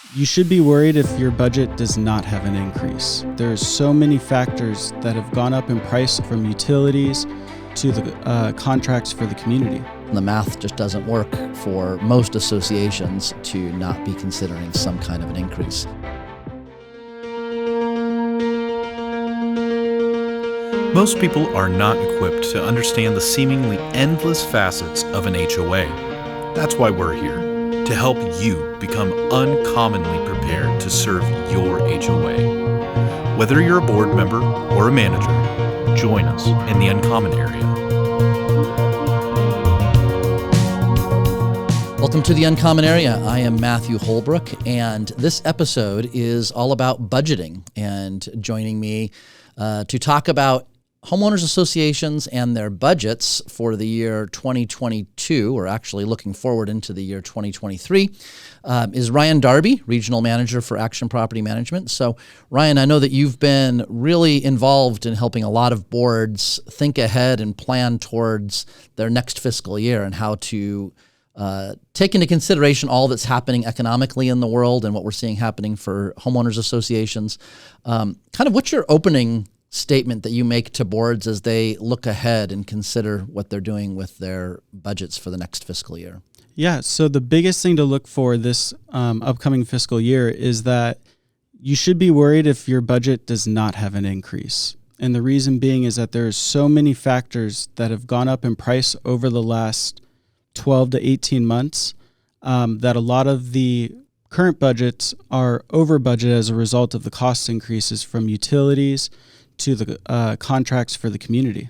You should be worried if your budget does not have an increase. There's so many factors that have gone up in price, from utilities to the contracts for the community. The math just doesn't work for most associations to not be considering some kind of an increase. Most people are not equipped to understand the seemingly endless facets of an HOA. That's why we're here, to help you become uncommonly prepared to serve your HOA. Whether you're a board member or a manager, join us in the Uncommon area. Welcome to the Uncommon Area. I am Matthew Holbrook, and this episode is all about budgeting. And joining me to talk about homeowners associations and their budgets for the year 2022, or actually looking forward into the year 2023, is Ryan Darby, Regional Manager for Action Property Management. So, Ryan, I know that you've been really involved in helping a lot of boards think ahead and plan towards their next fiscal year and how to take into consideration all that's happening economically in the world and what we're seeing happening for homeowners associations. Kind of what's your opening statement that you make to boards as they look ahead and consider what they're doing with their budgets for the next fiscal year? Yeah, so the biggest thing to look for this upcoming fiscal year is that you should be worried if your budget does not have an increase. And the reason being is that there's so many factors that have gone up in price over the last 12 to 18 months that a lot of the current budgets are over budget as a result of the cost increases from utilities to the contracts for the community.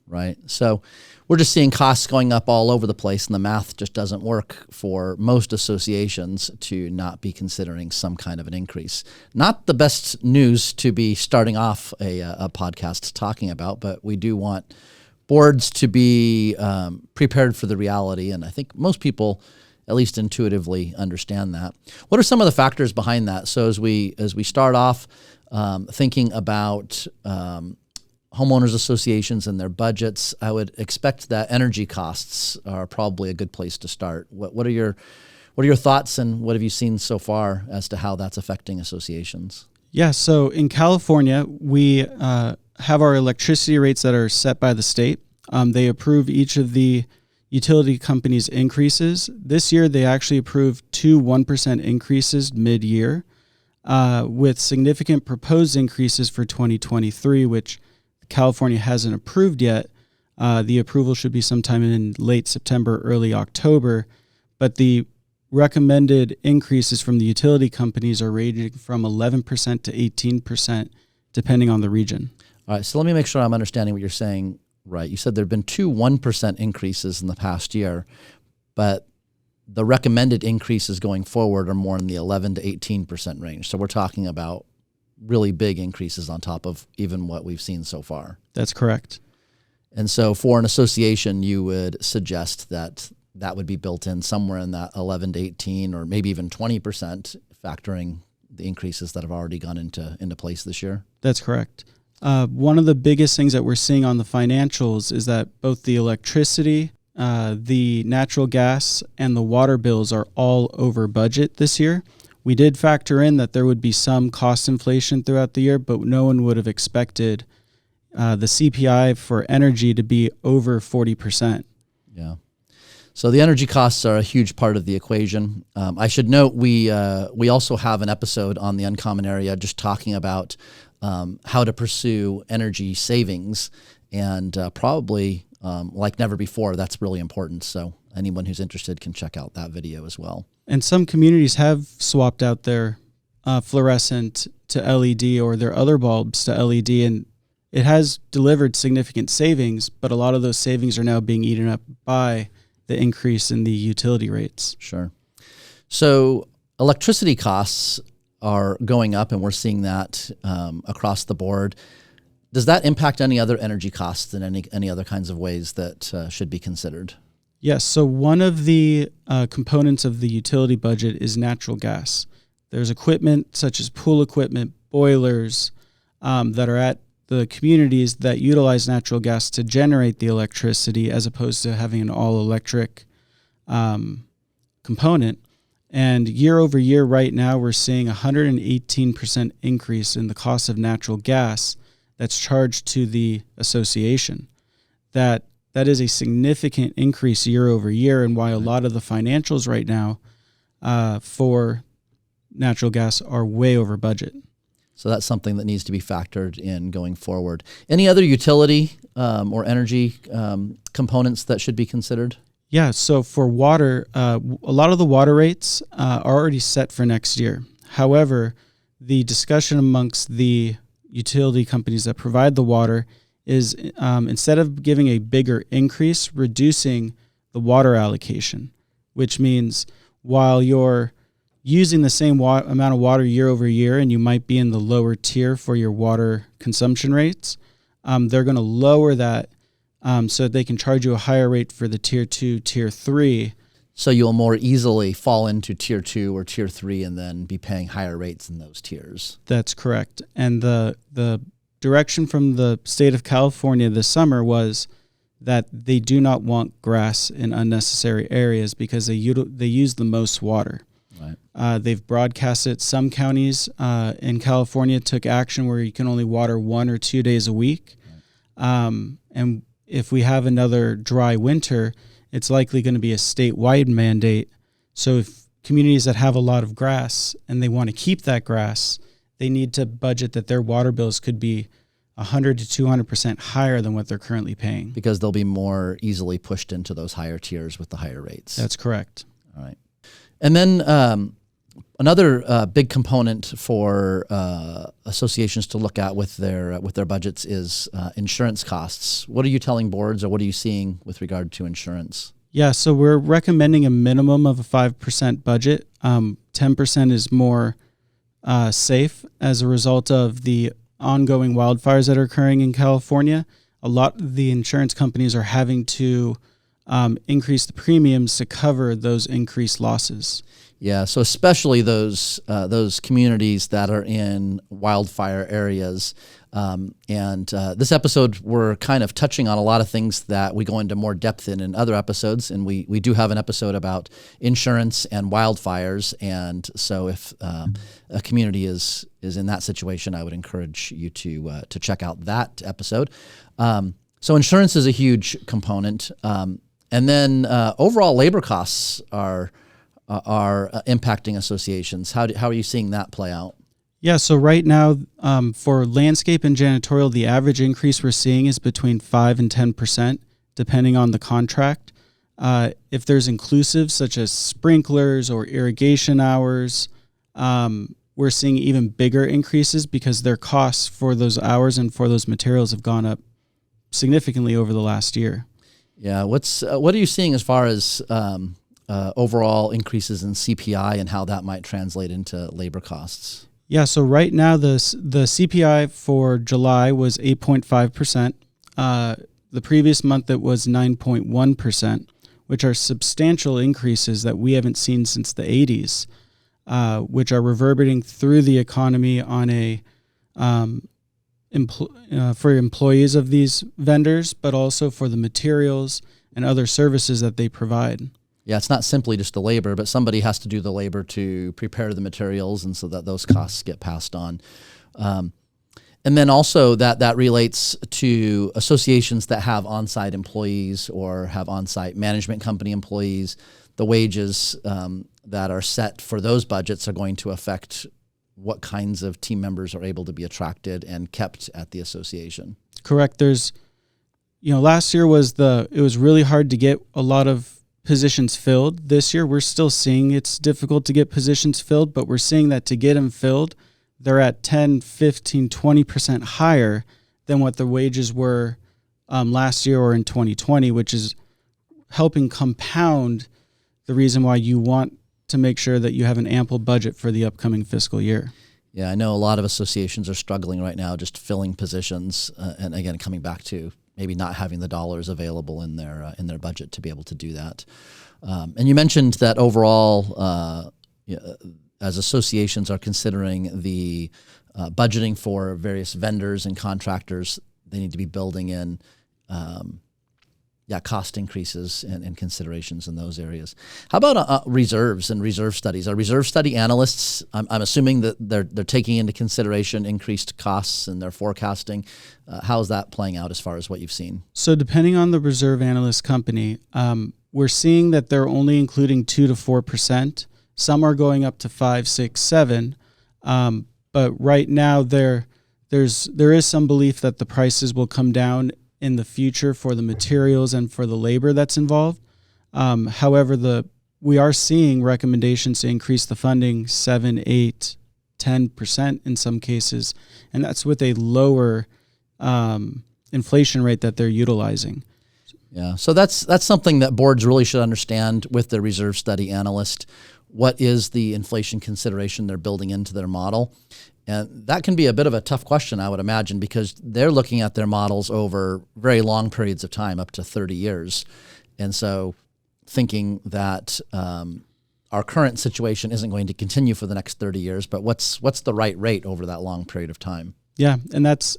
Right. So we're just seeing costs going up all over the place, and the math just doesn't work for most associations to not be considering some kind of an increase. Not the best news to be starting off a podcast talking about, but we do want boards to be prepared for the reality, and I think most people at least intuitively understand that. What are some of the factors behind that? So as we start off thinking about homeowners associations and their budgets, I would expect that energy costs are probably a good place to start. What are your thoughts, and what have you seen so far as to how that's affecting associations? Yeah, so in California, we have our electricity rates that are set by the state. They approve each of the utility companies' increases. This year, they actually approved two 1% increases mid-year, with significant proposed increases for 2023, which California hasn't approved yet. The approval should be sometime in late September, early October, but the recommended increases from the utility companies are ranging from 11% to 18%, depending on the region. All right, so let me make sure I'm understanding what you're saying right. You said there have been two 1% increases in the past year, but the recommended increases going forward are more in the 11 to 18% range. So we're talking about really big increases on top of even what we've seen so far. That's correct. And so for an association, you would suggest that that would be built in somewhere in that 11 to 18 or maybe even 20%, factoring the increases that have already gone into place this year? That's correct. One of the biggest things that we're seeing on the financials is that both the electricity, the natural gas, and the water bills are all over budget this year. We did factor in that there would be some cost inflation throughout the year, but no one would have expected the CPI for energy to be over 40%. Yeah. So the energy costs are a huge part of the equation. I should note we also have an episode on the Uncommon Area just talking about how to pursue energy savings, and probably like never before, that's really important. So anyone who's interested can check out that video as well. And some communities have swapped out their fluorescent to LED or their other bulbs to LED, and it has delivered significant savings, but a lot of those savings are now being eaten up by the increase in the utility rates. Sure. So electricity costs are going up, and we're seeing that across the board. Does that impact any other energy costs in any other kinds of ways that should be considered? Yes. So one of the components of the utility budget is natural gas. There's equipment such as pool equipment, boilers that are at the communities that utilize natural gas to generate the electricity, as opposed to having an all-electric component. And year over year right now, we're seeing 118% increase in the cost of natural gas that's charged to the association. That is a significant increase year over year, and why a lot of the financials right now for natural gas are way over budget. So that's something that needs to be factored in going forward. Any other utility or energy components that should be considered? Yeah, so for water, a lot of the water rates are already set for next year. However, the discussion amongst the utility companies that provide the water is instead of giving a bigger increase, reducing the water allocation, which means while you're using the same amount of water year over year and you might be in the lower tier for your water consumption rates, they're going to lower that so that they can charge you a higher rate for the tier 2, tier 3. So you'll more easily fall into tier 2 or tier 3 and then be paying higher rates in those tiers. That's correct. And the direction from the state of California this summer was that they do not want grass in unnecessary areas because they use the most water. Right. They've broadcasted some counties in California took action where you can only water 1 or 2 days a week. Right. And if we have another dry winter, it's likely going to be a statewide mandate. So if communities that have a lot of grass and they want to keep that grass, they need to budget that their water bills could be 100 to 200% higher than what they're currently paying. Because they'll be more easily pushed into those higher tiers with the higher rates. That's correct. All right. And then another big component for associations to look at with their budgets is insurance costs. What are you telling boards, or what are you seeing with regard to insurance? Yeah, so we're recommending a minimum of a 5% budget. 10% is more safe as a result of the ongoing wildfires that are occurring in California. A lot of the insurance companies are having to increase the premiums to cover those increased losses. Yeah, so especially those communities that are in wildfire areas. And this episode, we're kind of touching on a lot of things that we go into more depth in other episodes. And we do have an episode about insurance and wildfires. And so if a community is in that situation, I would encourage you to check out that episode. So insurance is a huge component. And then overall labor costs are impacting associations. How are you seeing that play out? Yeah, so right now for landscape and janitorial, the average increase we're seeing is between 5 and 10%, depending on the contract. If there's inclusives such as sprinklers or irrigation hours, we're seeing even bigger increases because their costs for those hours and for those materials have gone up significantly over the last year. Yeah, what are you seeing as far as overall increases in CPI and how that might translate into labor costs? Yeah, so right now the CPI for July was 8.5%. The previous month it was 9.1%, which are substantial increases that we haven't seen since the 80s, which are reverberating through the economy on a for employees of these vendors, but also for the materials and other services that they provide. Yeah, it's not simply just the labor, but somebody has to do the labor to prepare the materials, and so that those costs get passed on. And then also that relates to associations that have on-site employees or have on-site management company employees. The wages that are set for those budgets are going to affect what kinds of team members are able to be attracted and kept at the association. Correct. There's, last year it was really hard to get a lot of positions filled. This year, we're still seeing it's difficult to get positions filled, but we're seeing that to get them filled, they're at 10, 15, 20% higher than what the wages were last year or in 2020, which is helping compound the reason why you want to make sure that you have an ample budget for the upcoming fiscal year. Yeah, I know a lot of associations are struggling right now just filling positions, and again, coming back to maybe not having the dollars available in their budget to be able to do that. And you mentioned that overall, as associations are considering the budgeting for various vendors and contractors, they need to be building in cost increases and considerations in those areas. How about reserves and reserve studies? Are reserve study analysts, I'm assuming that they're taking into consideration increased costs in their forecasting. How is that playing out as far as what you've seen? So depending on the reserve analyst company, we're seeing that they're only including 2 to 4%. Some are going up to 5, 6, 7. But right now there is some belief that the prices will come down in the future for the materials and for the labor that's involved. However, we are seeing recommendations to increase the funding 7, 8, 10% in some cases, and that's with a lower inflation rate that they're utilizing. Yeah, so that's something that boards really should understand with their reserve study analyst. What is the inflation consideration they're building into their model? And that can be a bit of a tough question, I would imagine, because they're looking at their models over very long periods of time, up to 30 years. And so thinking that our current situation isn't going to continue for the next 30 years, but what's the right rate over that long period of time? Yeah, and that's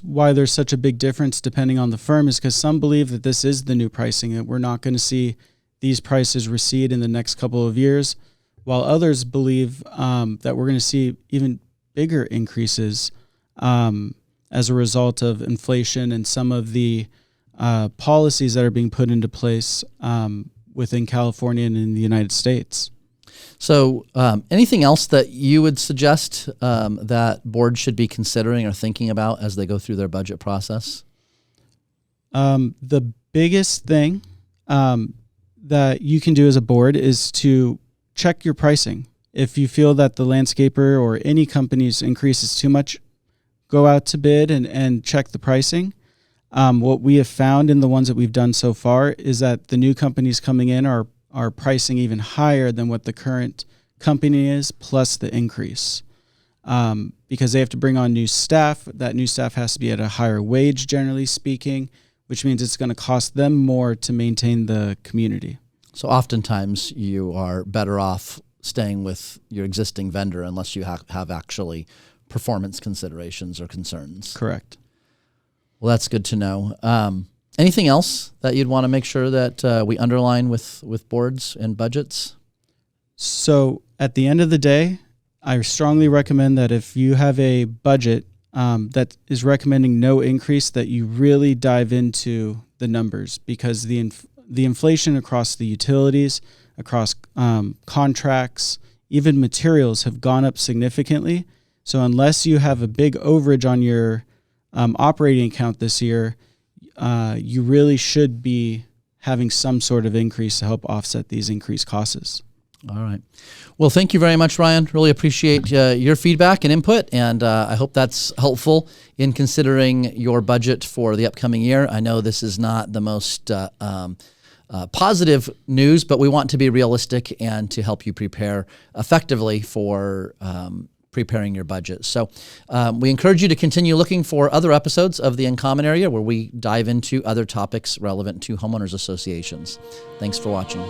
why there's such a big difference depending on the firm, is because some believe that this is the new pricing, that we're not going to see these prices recede in the next couple of years, while others believe that we're going to see even bigger increases as a result of inflation and some of the policies that are being put into place within California and in the United States. So anything else that you would suggest that boards should be considering or thinking about as they go through their budget process? The biggest thing that you can do as a board is to check your pricing. If you feel that the landscaper or any company's increase is too much, go out to bid and check the pricing. What we have found in the ones that we've done so far is that the new companies coming in are pricing even higher than what the current company is, plus the increase. Because they have to bring on new staff. That new staff has to be at a higher wage, generally speaking, which means it's going to cost them more to maintain the community. So oftentimes you are better off staying with your existing vendor unless you have actually performance considerations or concerns. Correct. Well, that's good to know. Anything else that you'd want to make sure that we underline with boards and budgets? So at the end of the day, I strongly recommend that if you have a budget that is recommending no increase, that you really dive into the numbers, because the inflation across the utilities, across contracts, even materials have gone up significantly. So unless you have a big overage on your operating account this year, you really should be having some sort of increase to help offset these increased costs. All right. Well, thank you very much, Ryan. Really appreciate your feedback and input, and I hope that's helpful in considering your budget for the upcoming year. I know this is not the most positive news, but we want to be realistic and to help you prepare effectively for preparing your budget. So we encourage you to continue looking for other episodes of the Uncommon Area where we dive into other topics relevant to homeowners associations. Thanks for watching.